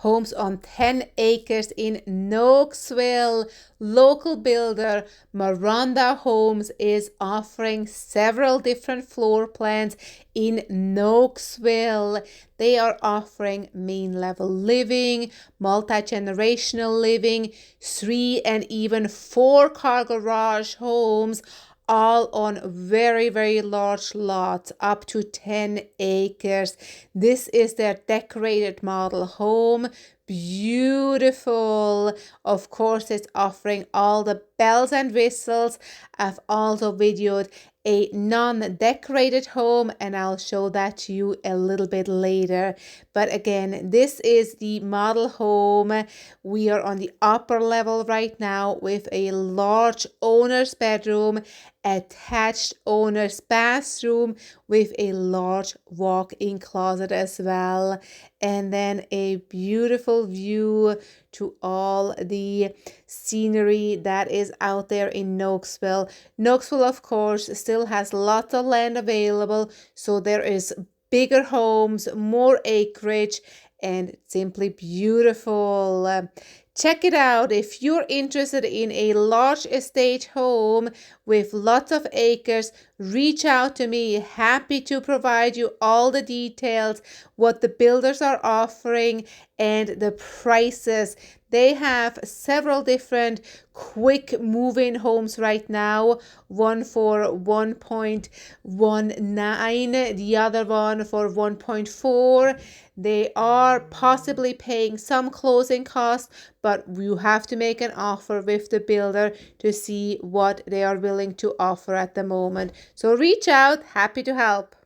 homes on 10 acres in Nokesville. Local builder Miranda Homes is offering several different floor plans in Nokesville. They are offering main level living, multi-generational living, 3 and even 4 car garage homes, all on very large lots up to 10 acres. This is their decorated model home. Beautiful. Of course, it's offering all the bells and whistles. I've also videoed a non-decorated home, and I'll show that to you a little bit later. But again, this is the model home. We are on the upper level right now with a large owner's bedroom, attached owner's bathroom with a large walk-in closet as well, and then a beautiful view to all the scenery that is out there in Nokesville. Nokesville, of course, still has lots of land available, so there is bigger homes, more acreage, and simply beautiful. Check it out. If you're interested in a large estate home with lots of acres, reach out to me. Happy to provide you all the details, what the builders are offering, and the prices. They have several different quick move-in homes right now. One for 1.19, the other one for 1.4. They are possibly paying some closing costs, but you have to make an offer with the builder to see what they are willing to offer at the moment. So reach out, happy to help.